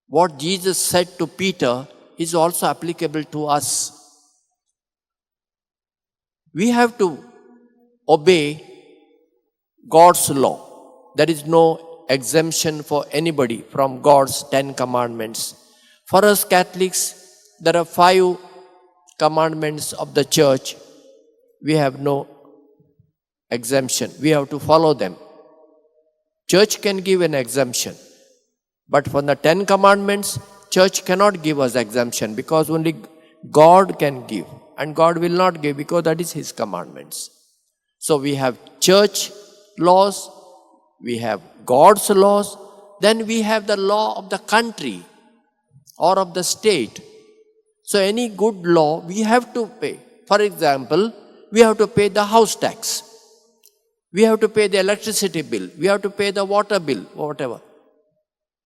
what Jesus said to Peter is also applicable to us. We have to obey God's law. There is no exemption for anybody from God's 10 commandments. For us Catholics, there are 5 commandments of the church. We have no exemption. We have to follow them. Church can give an exemption. But for the 10 commandments, church cannot give us exemption because only God can give. And God will not give because that is His commandments. So we have church laws, we have God's laws, then we have the law of the country or of the state. So any good law we have to pay. For example, we have to pay the house tax. We have to pay the electricity bill. We have to pay the water bill, whatever.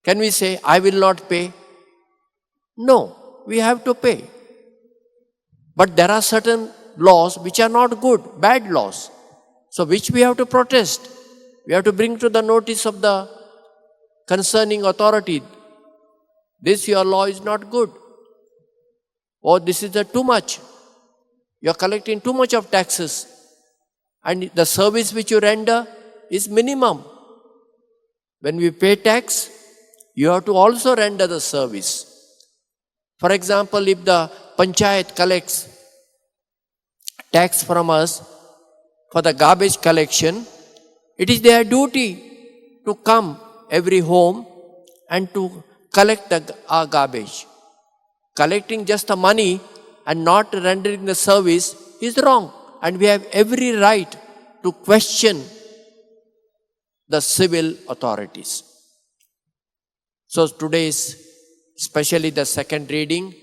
Can we say, I will not pay? No, we have to pay. But there are certain laws which are not good, bad laws. So which we have to protest. We have to bring to the notice of the concerning authority. This your law is not good. Or this is too much. You are collecting too much of taxes. And the service which you render is minimum. When we pay tax, you have to also render the service. For example, if the panchayat collects tax from us for the garbage collection, it is their duty to come every home and to collect our garbage. Collecting just the money and not rendering the service is wrong. And we have every right to question the civil authorities. So today's, especially the second reading,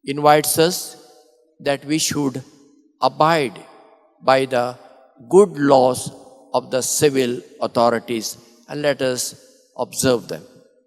invites us that we should abide by the good laws of the civil authorities and let us observe them.